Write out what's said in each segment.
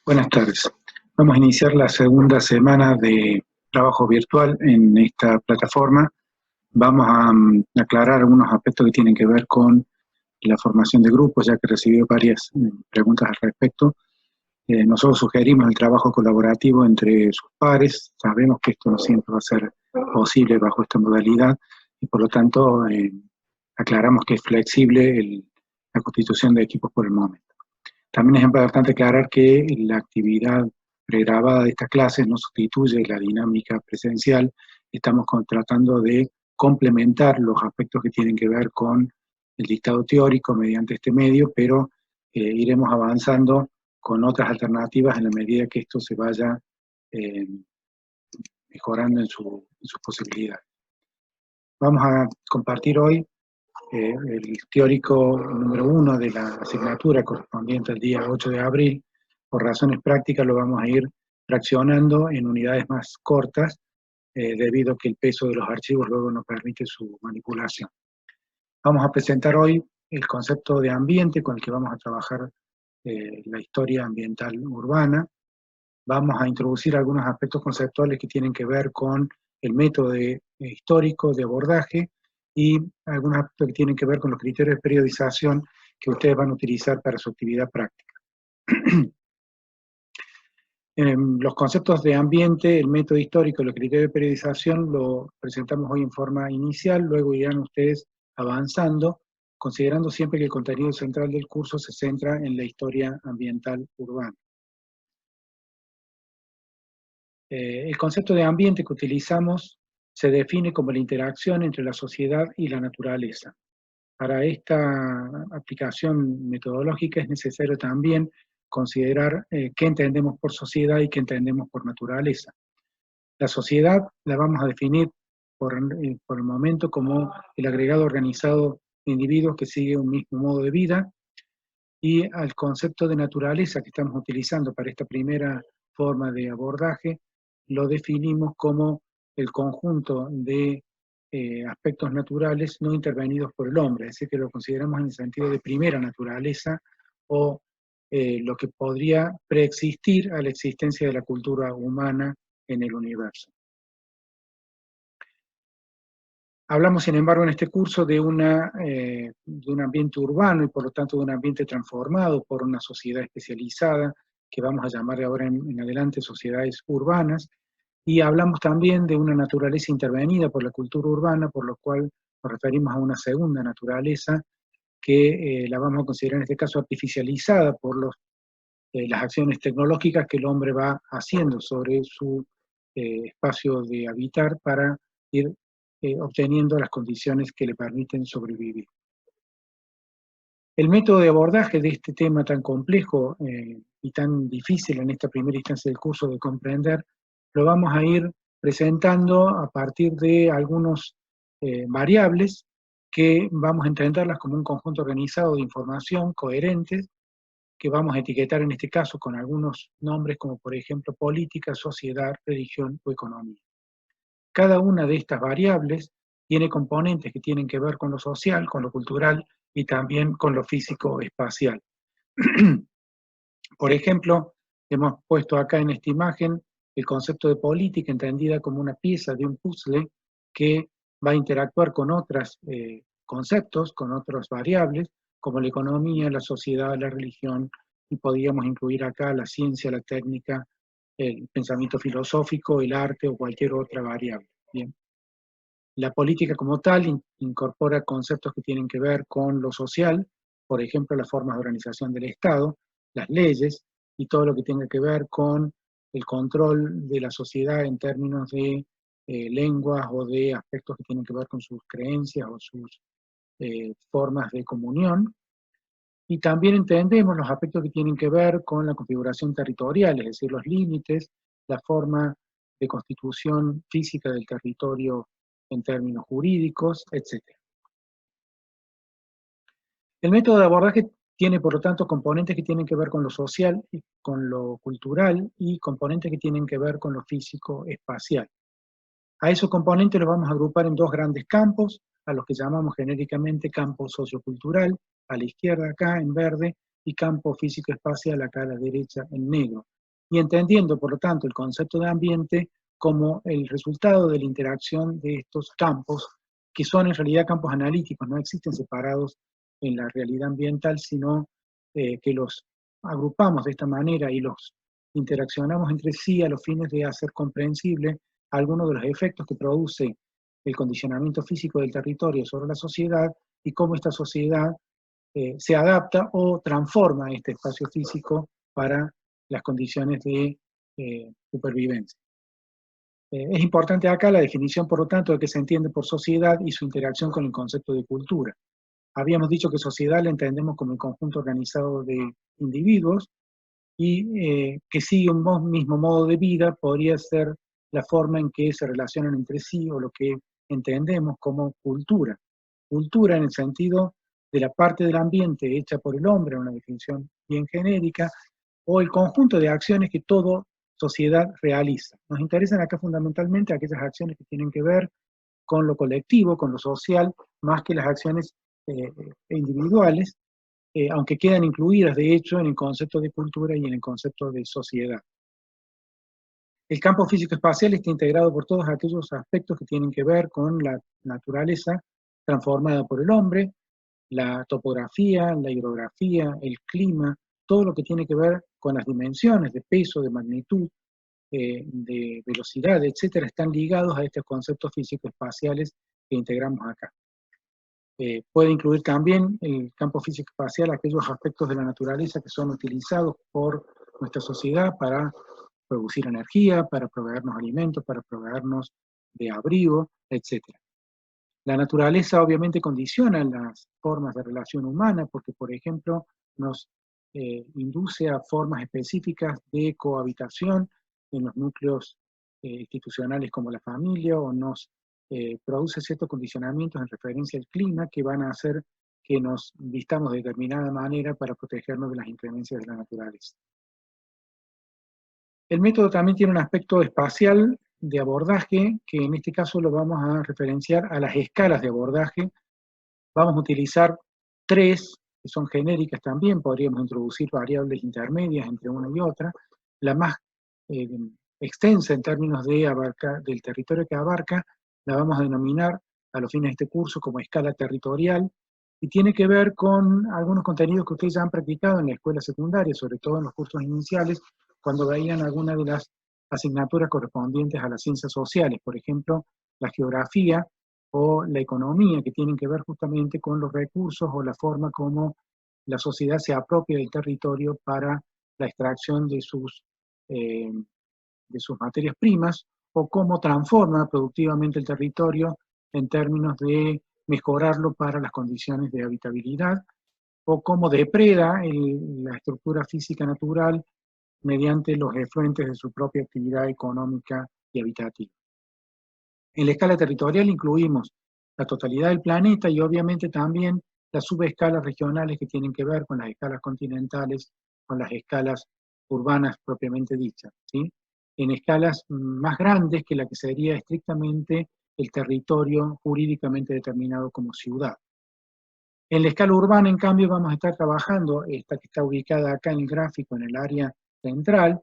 Buenas tardes. Vamos a iniciar la segunda semana de trabajo virtual en esta plataforma. Vamos a aclarar algunos aspectos que tienen que ver con la formación de grupos, ya que he recibido varias preguntas al respecto. Nosotros sugerimos el trabajo colaborativo entre sus pares. Sabemos que esto no siempre va a ser posible bajo esta modalidad y por lo tanto aclaramos que es flexible la constitución de equipos por el momento. También es importante aclarar que la actividad pregrabada de estas clases no sustituye la dinámica presencial. Estamos tratando de complementar los aspectos que tienen que ver con el dictado teórico mediante este medio, pero iremos avanzando con otras alternativas en la medida que esto se vaya eh, mejorando en sus posibilidades. Vamos a compartir hoy el teórico número 1 de la asignatura correspondiente al día 8 de abril. Por razones prácticas lo vamos a ir fraccionando en unidades más cortas, debido a que el peso de los archivos luego no permite su manipulación. Vamos a presentar hoy el concepto de ambiente con el que vamos a trabajar la historia ambiental urbana. Vamos a introducir algunos aspectos conceptuales que tienen que ver con el método histórico de abordaje y algunos aspectos que tienen que ver con los criterios de periodización que ustedes van a utilizar para su actividad práctica. Los conceptos de ambiente, el método histórico y los criterios de periodización lo presentamos hoy en forma inicial, luego irán ustedes avanzando, considerando siempre que el contenido central del curso se centra en la historia ambiental urbana. El concepto de ambiente que utilizamos se define como la interacción entre la sociedad y la naturaleza. Para esta aplicación metodológica es necesario también considerar qué entendemos por sociedad y qué entendemos por naturaleza. La sociedad la vamos a definir por el momento como el agregado organizado de individuos que sigue un mismo modo de vida, y al concepto de naturaleza que estamos utilizando para esta primera forma de abordaje lo definimos como el conjunto de aspectos naturales no intervenidos por el hombre, es decir, que lo consideramos en el sentido de primera naturaleza o lo que podría preexistir a la existencia de la cultura humana en el universo. Hablamos, sin embargo, en este curso de un ambiente urbano y por lo tanto de un ambiente transformado por una sociedad especializada, que vamos a llamar de ahora en adelante sociedades urbanas, y hablamos también de una naturaleza intervenida por la cultura urbana, por lo cual nos referimos a una segunda naturaleza que la vamos a considerar en este caso artificializada por las acciones tecnológicas que el hombre va haciendo sobre su espacio de habitar para ir obteniendo las condiciones que le permiten sobrevivir. El método de abordaje de este tema tan complejo y tan difícil en esta primera instancia del curso de comprender, lo vamos a ir presentando a partir de algunos variables que vamos a entenderlas como un conjunto organizado de información coherente, que vamos a etiquetar en este caso con algunos nombres como por ejemplo política, sociedad, religión o economía. Cada una de estas variables tiene componentes que tienen que ver con lo social, con lo cultural y también con lo físico-espacial. Por ejemplo, hemos puesto acá en esta imagen el concepto de política entendida como una pieza de un puzzle que va a interactuar con otros conceptos, con otras variables, como la economía, la sociedad, la religión, y podríamos incluir acá la ciencia, la técnica, el pensamiento filosófico, el arte o cualquier otra variable. Bien. La política como tal incorpora conceptos que tienen que ver con lo social, por ejemplo, las formas de organización del Estado, las leyes y todo lo que tenga que ver con el control de la sociedad en términos de lenguas o de aspectos que tienen que ver con sus creencias o sus formas de comunión. Y también entendemos los aspectos que tienen que ver con la configuración territorial, es decir, los límites, la forma de constitución física del territorio en términos jurídicos, etc. El método de abordaje tiene, por lo tanto, componentes que tienen que ver con lo social y con lo cultural y componentes que tienen que ver con lo físico-espacial. A esos componentes los vamos a agrupar en dos grandes campos, a los que llamamos genéricamente campo sociocultural, a la izquierda acá en verde, y campo físico-espacial acá a la derecha en negro. y entendiendo, por lo tanto, el concepto de ambiente como el resultado de la interacción de estos campos, que son en realidad campos analíticos, no existen separados en la realidad ambiental, sino que los agrupamos de esta manera y los interaccionamos entre sí a los fines de hacer comprensible algunos de los efectos que produce el condicionamiento físico del territorio sobre la sociedad y cómo esta sociedad se adapta o transforma este espacio físico para las condiciones de supervivencia. Es importante acá la definición, por lo tanto, de qué se entiende por sociedad y su interacción con el concepto de cultura. Habíamos dicho que sociedad la entendemos como el conjunto organizado de individuos y que sigue un mismo modo de vida podría ser la forma en que se relacionan entre sí o lo que entendemos como cultura. Cultura en el sentido de la parte del ambiente hecha por el hombre, una definición bien genérica, o el conjunto de acciones que toda sociedad realiza. Nos interesan acá fundamentalmente aquellas acciones que tienen que ver con lo colectivo, con lo social, más que las acciones individuales, aunque quedan incluidas de hecho en el concepto de cultura y en el concepto de sociedad. El campo físico-espacial está integrado por todos aquellos aspectos que tienen que ver con la naturaleza transformada por el hombre, la topografía, la hidrografía, el clima, todo lo que tiene que ver con las dimensiones de peso, de magnitud, de velocidad, etcétera, están ligados a estos conceptos físico-espaciales que integramos acá. Puede incluir también el campo físico-espacial aquellos aspectos de la naturaleza que son utilizados por nuestra sociedad para producir energía, para proveernos alimentos, para proveernos de abrigo, etcétera. La naturaleza obviamente condiciona las formas de relación humana porque, por ejemplo, nos induce a formas específicas de cohabitación en los núcleos institucionales como la familia o nos produce ciertos condicionamientos en referencia al clima que van a hacer que nos vistamos de determinada manera para protegernos de las inclemencias de la naturaleza. El método también tiene un aspecto espacial de abordaje, que en este caso lo vamos a referenciar a las escalas de abordaje. Vamos a utilizar 3, que son genéricas también, podríamos introducir variables intermedias entre una y otra. La más extensa en términos de del territorio que abarca, la vamos a denominar a los fines de este curso como escala territorial, y tiene que ver con algunos contenidos que ustedes ya han practicado en la escuela secundaria, sobre todo en los cursos iniciales, cuando veían alguna de las asignaturas correspondientes a las ciencias sociales, por ejemplo, la geografía o la economía, que tienen que ver justamente con los recursos o la forma como la sociedad se apropia del territorio para la extracción de sus materias primas, o cómo transforma productivamente el territorio en términos de mejorarlo para las condiciones de habitabilidad, o cómo depreda la estructura física natural mediante los efluentes de su propia actividad económica y habitativa. En la escala territorial incluimos la totalidad del planeta y obviamente también las subescalas regionales que tienen que ver con las escalas continentales, con las escalas urbanas propiamente dichas, ¿sí? En escalas más grandes que la que sería estrictamente el territorio jurídicamente determinado como ciudad. En la escala urbana, en cambio, vamos a estar trabajando, esta que está ubicada acá en el gráfico, en el área central,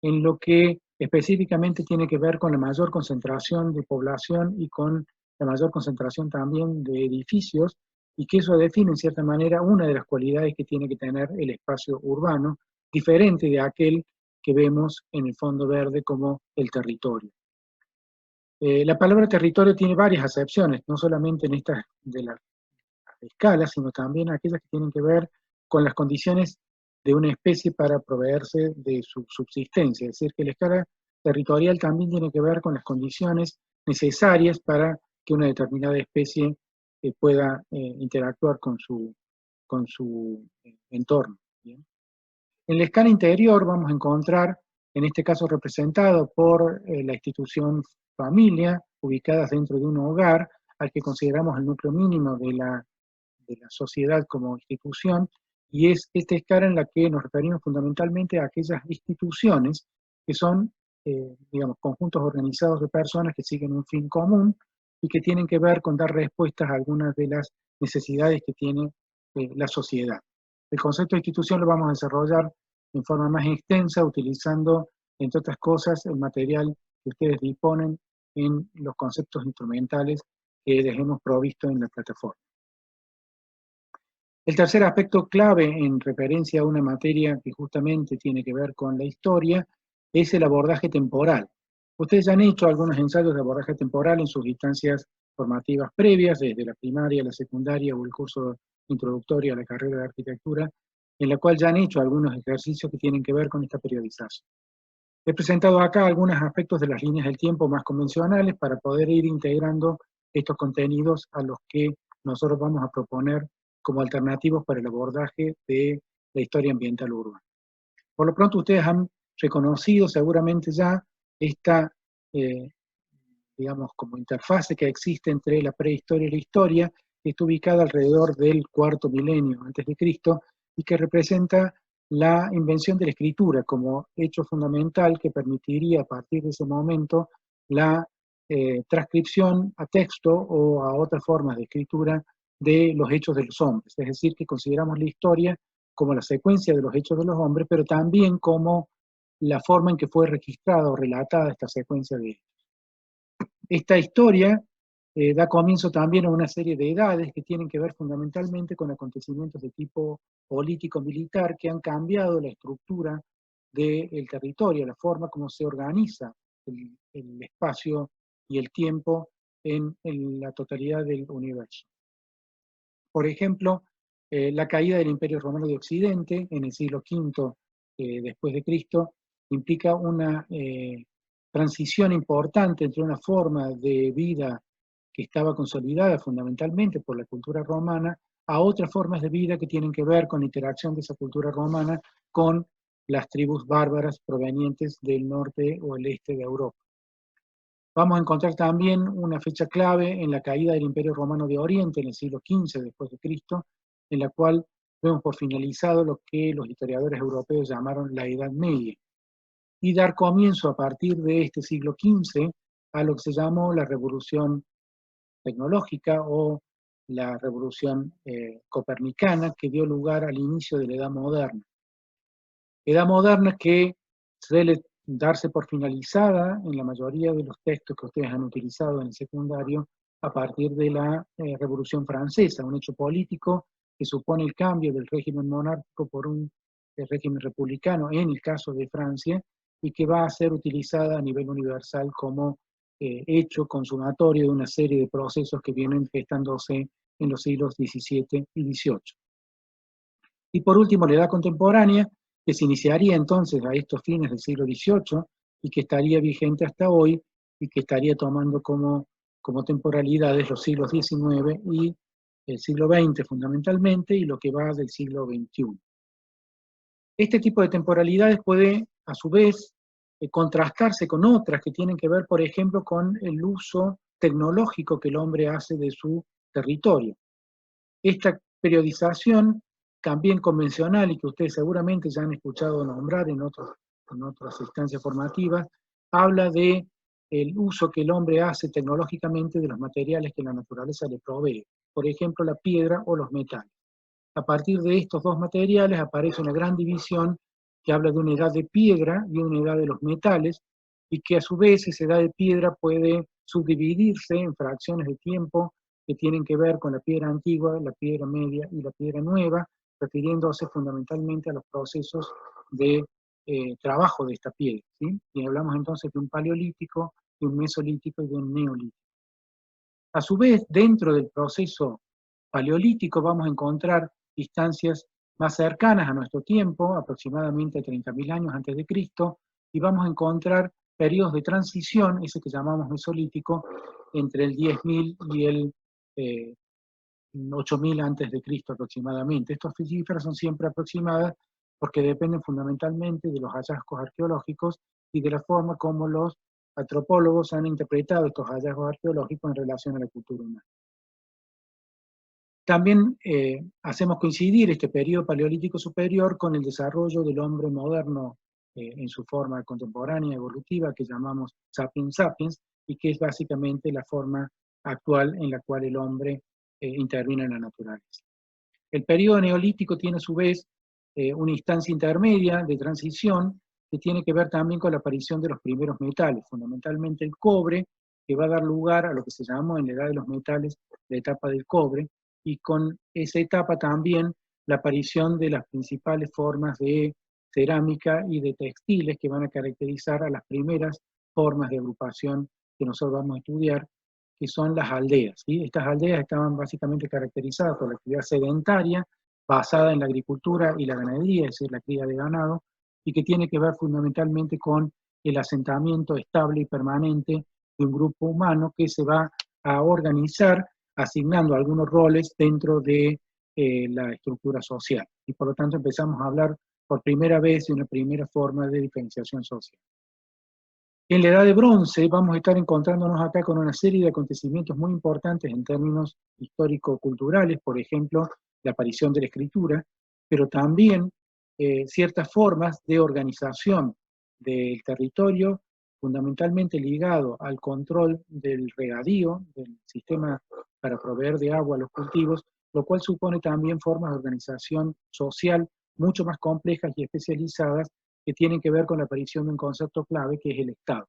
en lo que específicamente tiene que ver con la mayor concentración de población y con la mayor concentración también de edificios, y que eso define en cierta manera una de las cualidades que tiene que tener el espacio urbano, diferente de aquel que vemos en el fondo verde como el territorio. La palabra territorio tiene varias acepciones, no solamente en estas de las escalas, sino también aquellas que tienen que ver con las condiciones de una especie para proveerse de su subsistencia. Es decir, que la escala territorial también tiene que ver con las condiciones necesarias para que una determinada especie pueda interactuar con su entorno. ¿Bien? En la escala interior vamos a encontrar, en este caso representado por la institución familia, ubicadas dentro de un hogar, al que consideramos el núcleo mínimo de la sociedad como institución, y es esta escala en la que nos referimos fundamentalmente a aquellas instituciones que son, digamos, conjuntos organizados de personas que siguen un fin común y que tienen que ver con dar respuestas a algunas de las necesidades que tiene la sociedad. El concepto de institución lo vamos a desarrollar en forma más extensa, utilizando, entre otras cosas, el material que ustedes disponen en los conceptos instrumentales que les hemos provisto en la plataforma. El tercer aspecto clave en referencia a una materia que justamente tiene que ver con la historia es el abordaje temporal. Ustedes ya han hecho algunos ensayos de abordaje temporal en sus instancias formativas previas, desde la primaria, la secundaria o el curso introductorio a la carrera de arquitectura, en la cual ya han hecho algunos ejercicios que tienen que ver con esta periodización. He presentado acá algunos aspectos de las líneas del tiempo más convencionales para poder ir integrando estos contenidos a los que nosotros vamos a proponer como alternativos para el abordaje de la historia ambiental urbana. Por lo pronto ustedes han reconocido seguramente ya esta, digamos, como interfase que existe entre la prehistoria y la historia, que está ubicada alrededor del cuarto milenio antes de Cristo y que representa la invención de la escritura como hecho fundamental que permitiría a partir de ese momento la transcripción a texto o a otras formas de escritura de los hechos de los hombres. Es decir, que consideramos la historia como la secuencia de los hechos de los hombres, pero también como la forma en que fue registrada o relatada esta secuencia de hechos. Esta historia da comienzo también a una serie de edades que tienen que ver fundamentalmente con acontecimientos de tipo político-militar que han cambiado la estructura del territorio, la forma como se organiza el espacio y el tiempo en la totalidad del universo. Por ejemplo, la caída del Imperio Romano de Occidente en el siglo V después de Cristo implica una transición importante entre una forma de vida que estaba consolidada fundamentalmente por la cultura romana a otras formas de vida que tienen que ver con la interacción de esa cultura romana con las tribus bárbaras provenientes del norte o el este de Europa. Vamos a encontrar también una fecha clave en la caída del Imperio Romano de Oriente en el siglo XV después de Cristo, en la cual vemos por finalizado lo que los historiadores europeos llamaron la Edad Media, y dar comienzo a partir de este siglo XV a lo que se llamó la Revolución Tecnológica o la Revolución Copernicana, que dio lugar al inicio de la Edad Moderna. Edad Moderna que suele darse por finalizada en la mayoría de los textos que ustedes han utilizado en el secundario a partir de la Revolución Francesa, un hecho político que supone el cambio del régimen monárquico por un régimen republicano en el caso de Francia y que va a ser utilizada a nivel universal como hecho consumatorio de una serie de procesos que vienen gestándose en los siglos XVII y XVIII. Y por último, la edad contemporánea, que se iniciaría entonces a estos fines del siglo XVIII y que estaría vigente hasta hoy y que estaría tomando como temporalidades los siglos XIX y el siglo XX fundamentalmente y lo que va del siglo XXI. Este tipo de temporalidades puede, a su vez, contrastarse con otras que tienen que ver, por ejemplo, con el uso tecnológico que el hombre hace de su territorio. Esta periodización también convencional y que ustedes seguramente ya han escuchado nombrar en otras instancias formativas, habla de el uso que el hombre hace tecnológicamente de los materiales que la naturaleza le provee, por ejemplo la piedra o los metales. A partir de estos dos materiales aparece una gran división que habla de una edad de piedra y una edad de los metales, y que a su vez esa edad de piedra puede subdividirse en fracciones de tiempo que tienen que ver con la piedra antigua, la piedra media y la piedra nueva, refiriéndose fundamentalmente a los procesos de trabajo de esta piedra, ¿sí? Y hablamos entonces de un paleolítico, de un mesolítico y de un neolítico. A su vez, dentro del proceso paleolítico vamos a encontrar instancias más cercanas a nuestro tiempo, aproximadamente 30.000 años antes de Cristo, y vamos a encontrar periodos de transición, ese que llamamos mesolítico, entre el 10.000 y el 8.000 antes de Cristo aproximadamente. Estas cifras son siempre aproximadas porque dependen fundamentalmente de los hallazgos arqueológicos y de la forma como los antropólogos han interpretado estos hallazgos arqueológicos en relación a la cultura humana. También hacemos coincidir este periodo paleolítico superior con el desarrollo del hombre moderno en su forma contemporánea, evolutiva, que llamamos sapiens sapiens, y que es básicamente la forma actual en la cual el hombre interviene en la naturaleza. El periodo neolítico tiene a su vez una instancia intermedia de transición que tiene que ver también con la aparición de los primeros metales, fundamentalmente el cobre, que va a dar lugar a lo que se llamó en la edad de los metales la etapa del cobre, y con esa etapa también la aparición de las principales formas de cerámica y de textiles que van a caracterizar a las primeras formas de agrupación que nosotros vamos a estudiar, que son las aldeas, ¿sí? Estas aldeas estaban básicamente caracterizadas por la actividad sedentaria, basada en la agricultura y la ganadería, es decir, la cría de ganado, y que tiene que ver fundamentalmente con el asentamiento estable y permanente de un grupo humano que se va a organizar asignando algunos roles dentro de la estructura social. Y por lo tanto empezamos a hablar por primera vez de una primera forma de diferenciación social. En la Edad de Bronce vamos a estar encontrándonos acá con una serie de acontecimientos muy importantes en términos histórico-culturales, por ejemplo, la aparición de la escritura, pero también ciertas formas de organización del territorio, fundamentalmente ligado al control del regadío, del sistema para proveer de agua a los cultivos, lo cual supone también formas de organización social mucho más complejas y especializadas que tienen que ver con la aparición de un concepto clave que es el Estado.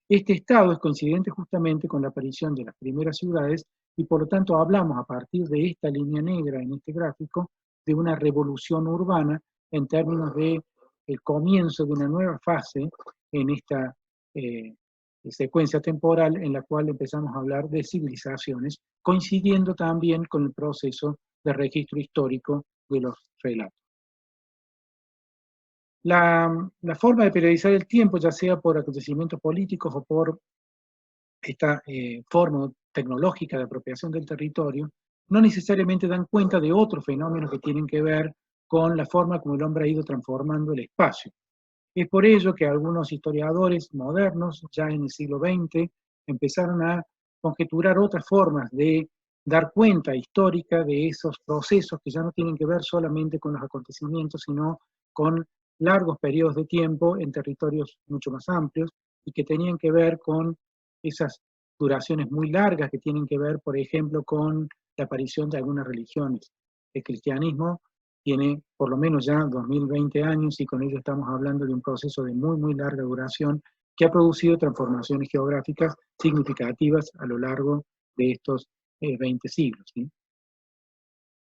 Este Estado es coincidente justamente con la aparición de las primeras ciudades y por lo tanto hablamos a partir de esta línea negra en este gráfico de una revolución urbana en términos de el comienzo de una nueva fase en esta secuencia temporal en la cual empezamos a hablar de civilizaciones, coincidiendo también con el proceso de registro histórico de los relatos. La forma de periodizar el tiempo, ya sea por acontecimientos políticos o por esta forma tecnológica de apropiación del territorio, no necesariamente dan cuenta de otros fenómenos que tienen que ver con la forma como el hombre ha ido transformando el espacio. Es por ello que algunos historiadores modernos, ya en el siglo XX, empezaron a conjeturar otras formas de dar cuenta histórica de esos procesos que ya no tienen que ver solamente con los acontecimientos, sino con largos periodos de tiempo en territorios mucho más amplios y que tenían que ver con esas duraciones muy largas que tienen que ver, por ejemplo, con la aparición de algunas religiones. El cristianismo tiene por lo menos ya 2020 años y con ello estamos hablando de un proceso de muy, muy larga duración que ha producido transformaciones geográficas significativas a lo largo de estos 20 siglos, ¿sí?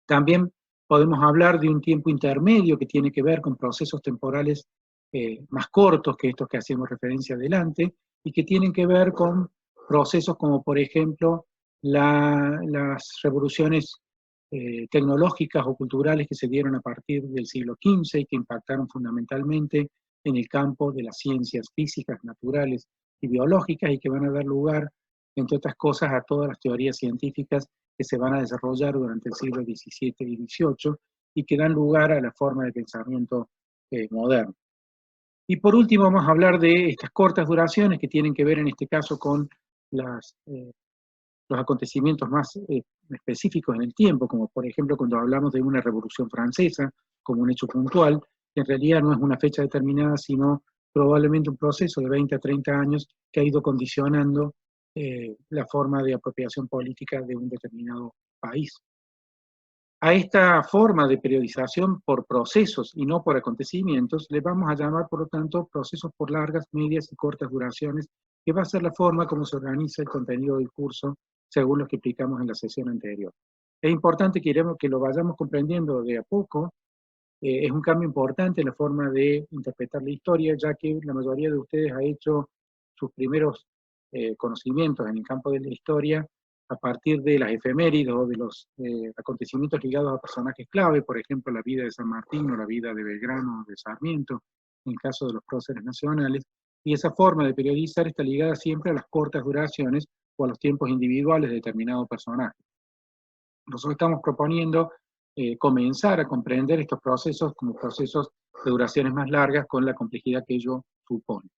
También podemos hablar de un tiempo intermedio que tiene que ver con procesos temporales más cortos que estos que hacemos referencia adelante y que tienen que ver con procesos como por ejemplo las revoluciones tecnológicas o culturales que se dieron a partir del siglo XV y que impactaron fundamentalmente en el campo de las ciencias físicas, naturales y biológicas y que van a dar lugar, entre otras cosas, a todas las teorías científicas que se van a desarrollar durante el siglo XVII y XVIII y que dan lugar a la forma de pensamiento moderno. Y por último vamos a hablar de estas cortas duraciones que tienen que ver en este caso con los acontecimientos más específicos en el tiempo, como por ejemplo cuando hablamos de una revolución francesa como un hecho puntual, que en realidad no es una fecha determinada, sino probablemente un proceso de 20 a 30 años que ha ido condicionando la forma de apropiación política de un determinado país. A esta forma de periodización por procesos y no por acontecimientos le vamos a llamar, por lo tanto, procesos por largas, medias y cortas duraciones, que va a ser la forma como se organiza el contenido del curso según lo que explicamos en la sesión anterior. Es importante que lo vayamos comprendiendo de a poco. Es un cambio importante en la forma de interpretar la historia, ya que la mayoría de ustedes ha hecho sus primeros conocimientos en el campo de la historia a partir de las efemérides o de los acontecimientos ligados a personajes clave, por ejemplo, la vida de San Martín o la vida de Belgrano o de Sarmiento, en el caso de los próceres nacionales, y esa forma de periodizar está ligada siempre a las cortas duraciones o a los tiempos individuales de determinado personaje. Nosotros estamos proponiendo comenzar a comprender estos procesos como procesos de duraciones más largas con la complejidad que ello supone.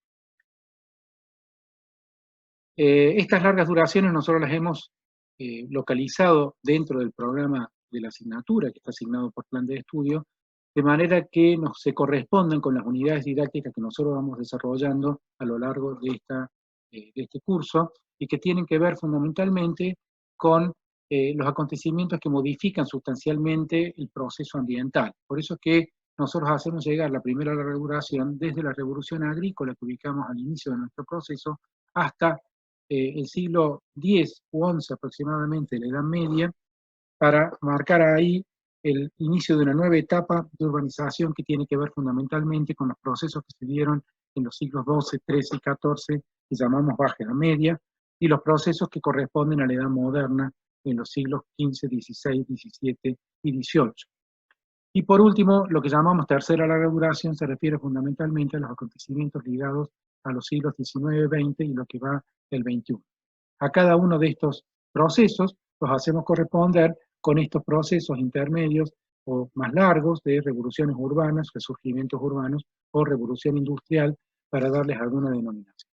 Estas largas duraciones nosotros las hemos localizado dentro del programa de la asignatura que está asignado por plan de estudio, de manera que se corresponden con las unidades didácticas que nosotros vamos desarrollando a lo largo de este curso y que tienen que ver fundamentalmente con los acontecimientos que modifican sustancialmente el proceso ambiental. Por eso es que nosotros hacemos llegar la primera regulación desde la revolución agrícola que ubicamos al inicio de nuestro proceso hasta el siglo X u XI aproximadamente, de la Edad Media, para marcar ahí el inicio de una nueva etapa de urbanización que tiene que ver fundamentalmente con los procesos que se dieron en los siglos XII, XIII y XIV, que llamamos Baja Edad Media, y los procesos que corresponden a la Edad Moderna en los siglos XV, XVI, XVII y XVIII. Y por último, lo que llamamos tercera larga duración se refiere fundamentalmente a los acontecimientos ligados a los siglos XIX, XX y lo que va del XXI. A cada uno de estos procesos los hacemos corresponder con estos procesos intermedios o más largos de revoluciones urbanas, resurgimientos urbanos o revolución industrial, para darles alguna denominación.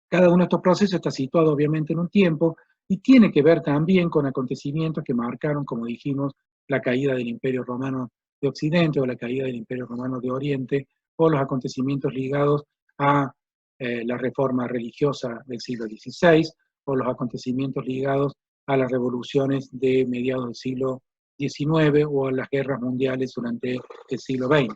Cada uno de estos procesos está situado obviamente en un tiempo y tiene que ver también con acontecimientos que marcaron, como dijimos, la caída del Imperio Romano de Occidente o la caída del Imperio Romano de Oriente, o los acontecimientos ligados a la reforma religiosa del siglo XVI, o los acontecimientos ligados a las revoluciones de mediados del siglo XIX o a las guerras mundiales durante el siglo XX.